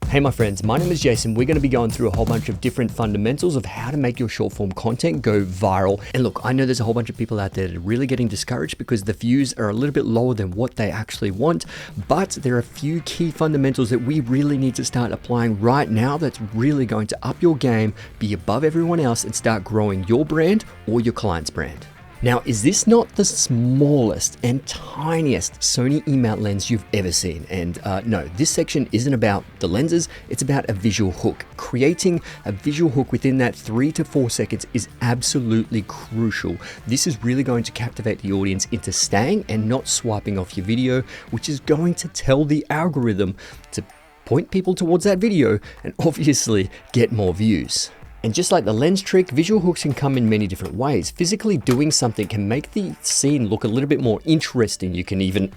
Hey my friends, my name is Jason. We're going to be going through a whole bunch of different fundamentals of how to make your short form content go viral. And look, I know there's a whole bunch of people out there that are really getting discouraged because the views are a little bit lower than what they actually want, but there are a few key fundamentals that we really need to start applying right now that's really going to up your game, be above everyone else, and start growing your brand or your client's brand. Now, is this not the smallest and tiniest Sony E-mount lens you've ever seen? And no, this section isn't about the lenses, it's about a visual hook. Creating a visual hook within that 3 to 4 seconds is absolutely crucial. This is really going to captivate the audience into staying and not swiping off your video, which is going to tell the algorithm to point people towards that video and obviously get more views. And just like the lens trick, visual hooks can come in many different ways. Physically doing something can make the scene look a little bit more interesting. You can even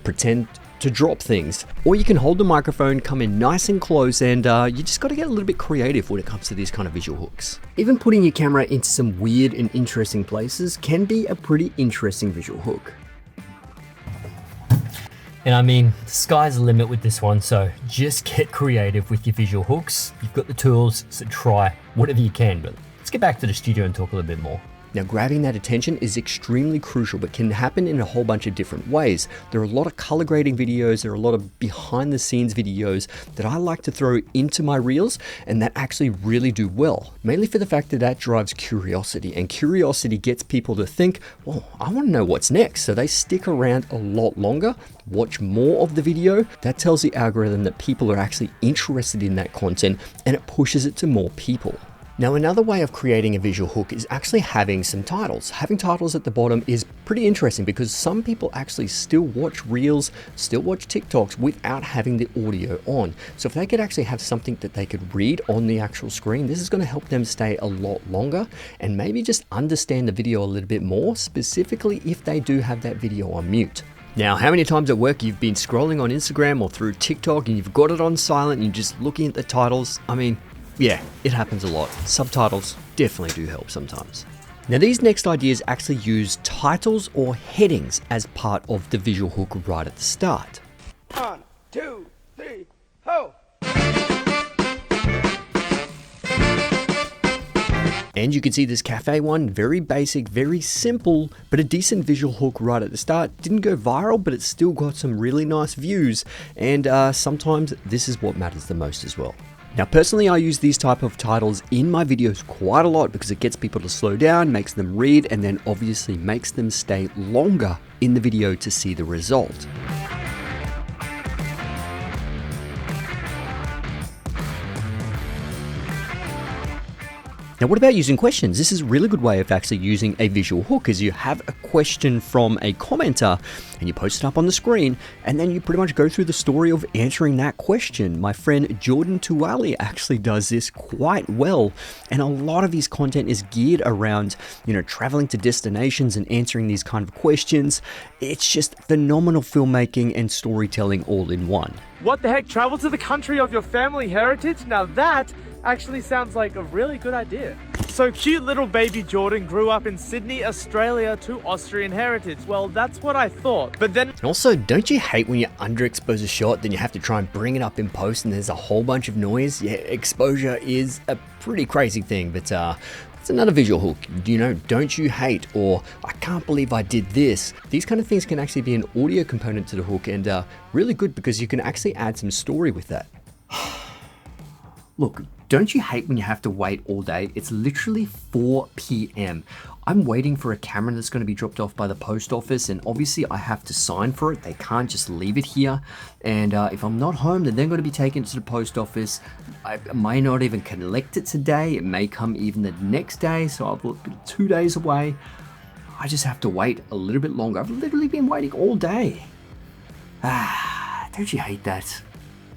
pretend to drop things, or you can hold the microphone, come in nice and close, and you just got to get a little bit creative when it comes to these kind of visual hooks. Even putting your camera into some weird and interesting places can be a pretty interesting visual hook. And I mean, the sky's the limit with this one, so just get creative with your visual hooks. You've got the tools, so try whatever you can, but let's get back to the studio and talk a little bit more. Now, grabbing that attention is extremely crucial, but can happen in a whole bunch of different ways. There are a lot of color grading videos, there are a lot of behind the scenes videos that I like to throw into my reels and that actually really do well. Mainly for the fact that that drives curiosity, and curiosity gets people to think, well, I want to know what's next. So they stick around a lot longer, watch more of the video. That tells the algorithm that people are actually interested in that content and it pushes it to more people. Now, another way of creating a visual hook is actually having some titles. Having titles at the bottom is pretty interesting because some people actually still watch Reels, still watch TikToks without having the audio on. So if they could actually have something that they could read on the actual screen, this is going to help them stay a lot longer and maybe just understand the video a little bit more, specifically if they do have that video on mute. Now, how many times at work you've been scrolling on Instagram or through TikTok and you've got it on silent and you're just looking at the titles? I mean, yeah, it happens a lot. Subtitles definitely do help sometimes. Now, these next ideas actually use titles or headings as part of the visual hook right at the start. 1, 2, 3, ho! And you can see this cafe one, very basic, very simple, but a decent visual hook right at the start. Didn't go viral, but it's still got some really nice views. And sometimes this is what matters the most as well. Now, personally, I use these type of titles in my videos quite a lot because it gets people to slow down, makes them read, and then obviously makes them stay longer in the video to see the result. Now, what about using questions? This is a really good way of actually using a visual hook, is you have a question from a commenter and you post it up on the screen, and then you pretty much go through the story of answering that question. My friend Jordan Tuali actually does this quite well, and a lot of his content is geared around, traveling to destinations and answering these kind of questions. It's just phenomenal filmmaking and storytelling all in one. What the heck? Travel to the country of your family heritage? Now that actually sounds like a really good idea. So cute little baby Jordan grew up in Sydney, Australia to Austrian heritage. Well, that's what I thought. But then also, don't you hate when you underexpose a shot, then you have to try and bring it up in post and there's a whole bunch of noise? Yeah, exposure is a pretty crazy thing, but it's another visual hook. Don't you hate, or I can't believe I did this. These kind of things can actually be an audio component to the hook, and really good because you can actually add some story with that. Look, don't you hate when you have to wait all day? It's literally 4 p.m. I'm waiting for a camera that's going to be dropped off by the post office, and obviously I have to sign for it. They can't just leave it here. And if I'm not home, then they're going to be taken to the post office. I may not even collect it today. It may come even the next day, so I'll be 2 days away. I just have to wait a little bit longer. I've literally been waiting all day. Don't you hate that?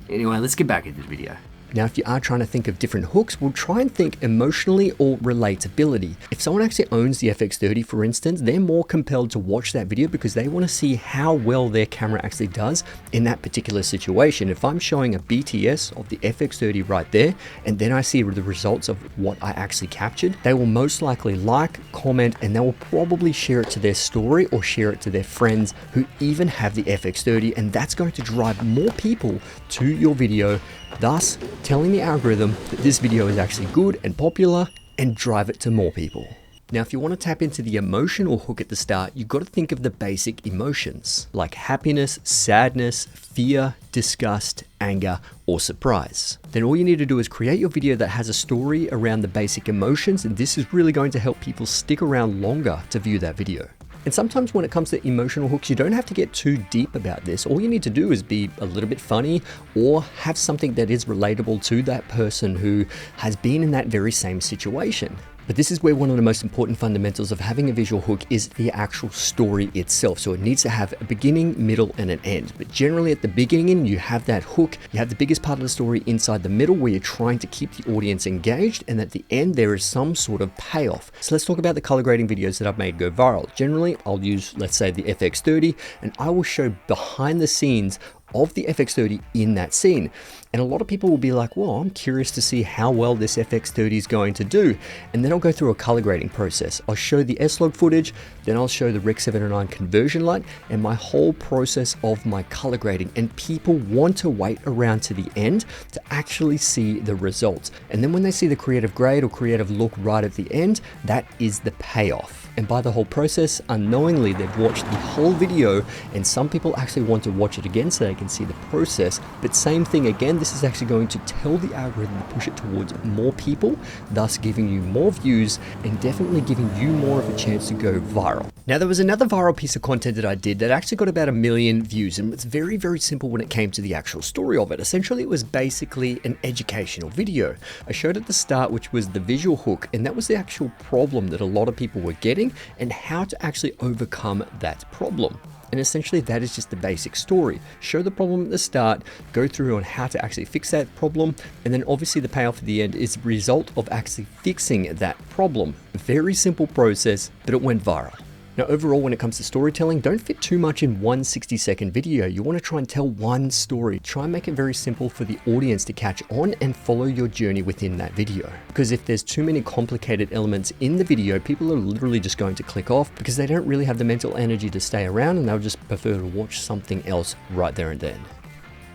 Anyway, let's get back into the video. Now, if you are trying to think of different hooks, we'll try and think emotionally or relatability. If someone actually owns the FX30, for instance, they're more compelled to watch that video because they want to see how well their camera actually does in that particular situation. If I'm showing a BTS of the FX30 right there, and then I see the results of what I actually captured, they will most likely like, comment, and they will probably share it to their story or share it to their friends who even have the FX30, and that's going to drive more people to your video, thus telling the algorithm that this video is actually good and popular and drive it to more people. Now, if you want to tap into the emotional hook at the start, you've got to think of the basic emotions like happiness, sadness, fear, disgust, anger, or surprise. Then all you need to do is create your video that has a story around the basic emotions, and this is really going to help people stick around longer to view that video. And sometimes when it comes to emotional hooks, you don't have to get too deep about this. All you need to do is be a little bit funny or have something that is relatable to that person who has been in that very same situation. But this is where one of the most important fundamentals of having a visual hook is the actual story itself. So it needs to have a beginning, middle, and an end. But generally at the beginning, you have that hook, you have the biggest part of the story inside the middle where you're trying to keep the audience engaged, and at the end there is some sort of payoff. So let's talk about the color grading videos that I've made go viral. Generally, I'll use, let's say, the FX30, and I will show behind the scenes of the FX30 in that scene. And a lot of people will be like, well, I'm curious to see how well this FX30 is going to do. And then I'll go through a color grading process. I'll show the S-Log footage, then I'll show the Rec 709 conversion light and my whole process of my color grading. And people want to wait around to the end to actually see the results. And then when they see the creative grade or creative look right at the end, that is the payoff. And by the whole process, unknowingly, they've watched the whole video, and some people actually want to watch it again so they can see the process. But same thing again, this is actually going to tell the algorithm to push it towards more people, thus giving you more views and definitely giving you more of a chance to go viral. Now, there was another viral piece of content that I did that actually got about 1 million views, and it's very, very simple when it came to the actual story of it. Essentially, it was basically an educational video. I showed at the start, which was the visual hook, and that was the actual problem that a lot of people were getting and how to actually overcome that problem. And essentially that is just the basic story. Show the problem at the start, go through on how to actually fix that problem, and then obviously the payoff at the end is the result of actually fixing that problem. Very simple process, but it went viral. Now, overall, when it comes to storytelling, don't fit too much in one 60-second video. You want to try and tell one story. Try and make it very simple for the audience to catch on and follow your journey within that video. Because if there's too many complicated elements in the video, people are literally just going to click off because they don't really have the mental energy to stay around, and they'll just prefer to watch something else right there and then.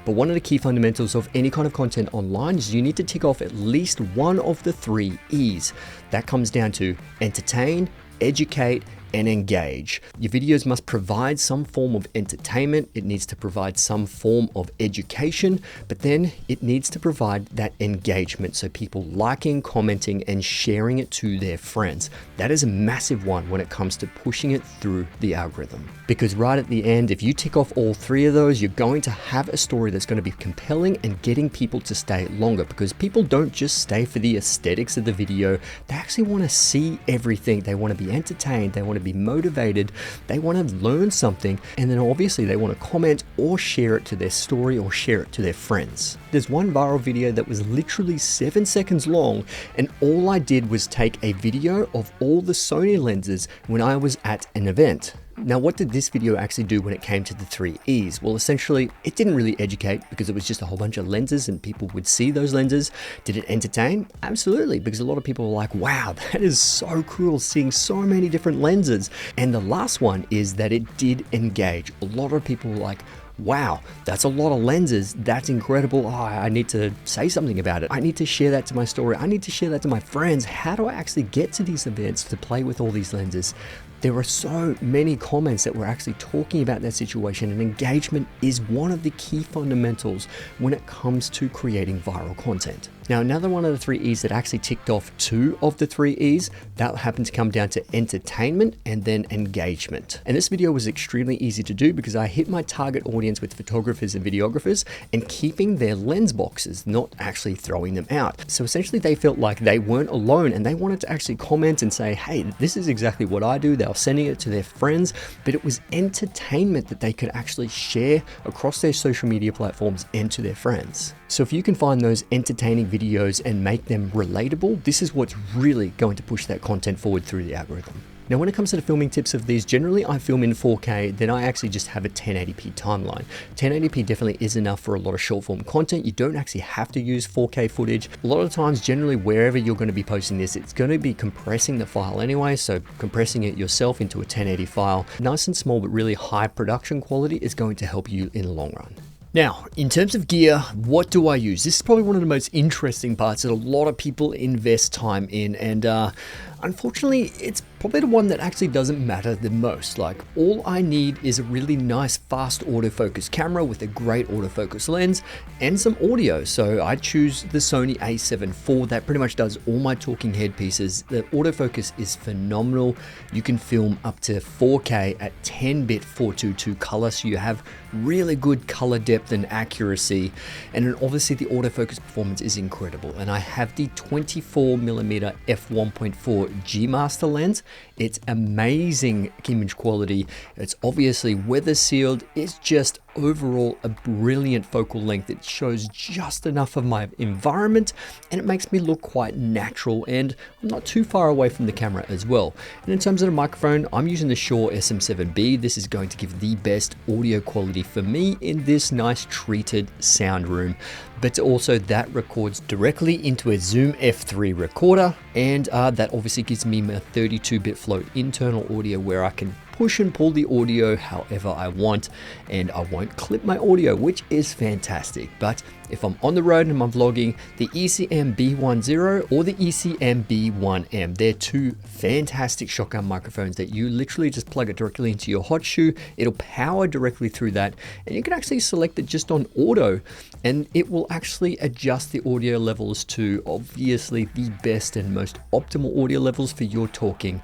But one of the key fundamentals of any kind of content online is you need to tick off at least one of the 3 E's. That comes down to entertain, educate, and engage. Your videos must provide some form of entertainment, it needs to provide some form of education, but then it needs to provide that engagement, so people liking, commenting, and sharing it to their friends. That is a massive one when it comes to pushing it through the algorithm. Because right at the end, if you tick off all 3 of those, you're going to have a story that's going to be compelling and getting people to stay longer, because people don't just stay for the aesthetics of the video, they actually want to see everything. They want to be entertained, they want to be motivated, they want to learn something, and then obviously they want to comment or share it to their story or share it to their friends. There's one viral video that was literally 7 seconds long, and all I did was take a video of all the Sony lenses when I was at an event. Now, what did this video actually do when it came to the 3 E's? Well, essentially, it didn't really educate because it was just a whole bunch of lenses and people would see those lenses. Did it entertain? Absolutely, because a lot of people were like, wow, that is so cool seeing so many different lenses. And the last one is that it did engage. A lot of people were like, wow, that's a lot of lenses. That's incredible. Oh, I need to say something about it. I need to share that to my story. I need to share that to my friends. How do I actually get to these events to play with all these lenses? There were so many comments that were actually talking about that situation, and engagement is one of the key fundamentals when it comes to creating viral content. Now, another one of the 3 E's that actually ticked off 2 of the 3 E's, that happened to come down to entertainment and then engagement. And this video was extremely easy to do because I hit my target audience with photographers and videographers and keeping their lens boxes, not actually throwing them out. So essentially they felt like they weren't alone and they wanted to actually comment and say, hey, this is exactly what I do. They were sending it to their friends, but it was entertainment that they could actually share across their social media platforms and to their friends. So if you can find those entertaining videos and make them relatable, this is what's really going to push that content forward through the algorithm. Now, when it comes to the filming tips of these, generally I film in 4K, then I actually just have a 1080p timeline. 1080p definitely is enough for a lot of short form content. You don't actually have to use 4K footage. A lot of times, generally wherever you're going to be posting this, it's going to be compressing the file anyway. So compressing it yourself into a 1080 file, nice and small, but really high production quality is going to help you in the long run. Now, in terms of gear, what do I use? This is probably one of the most interesting parts that a lot of people invest time in, and unfortunately, it's probably the one that actually doesn't matter the most. Like, all I need is a really nice fast autofocus camera with a great autofocus lens and some audio. So I choose the Sony a7 IV. That pretty much does all my talking head pieces. The autofocus is phenomenal. You can film up to 4K at 10-bit 422 color, so you have really good color depth and accuracy. And then obviously the autofocus performance is incredible. And I have the 24mm f1.4 G Master lens. It's amazing image quality. It's obviously weather sealed. It's just overall a brilliant focal length. It shows just enough of my environment and it makes me look quite natural, and I'm not too far away from the camera as well. And in terms of the microphone, I'm using the Shure SM7B. This is going to give the best audio quality for me in this nice treated sound room, but also that records directly into a Zoom F3 recorder, and that obviously gives me a 32-bit float internal audio where I can push and pull the audio however I want, and I won't clip my audio, which is fantastic. But if I'm on the road and I'm vlogging, the ECM B10 or the ECM B1M, they're two fantastic shotgun microphones that you literally just plug it directly into your hot shoe. It'll power directly through that, and you can actually select it just on auto, and it will actually adjust the audio levels to obviously the best and most optimal audio levels for your talking.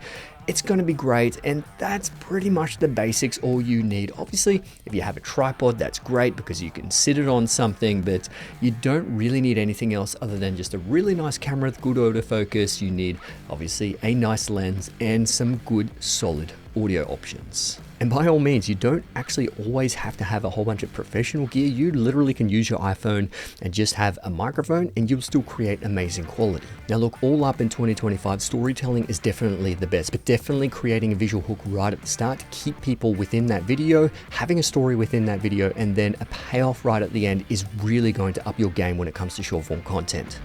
It's going to be great, and that's pretty much the basics, all you need. Obviously, if you have a tripod, that's great because you can sit it on something, but you don't really need anything else other than just a really nice camera with good autofocus. You need obviously a nice lens and some good solid audio options. And by all means, you don't actually always have to have a whole bunch of professional gear. You literally can use your iPhone and just have a microphone and you'll still create amazing quality. Now look, all up in 2025, storytelling is definitely the best, but definitely creating a visual hook right at the start to keep people within that video, having a story within that video, and then a payoff right at the end is really going to up your game when it comes to short form content.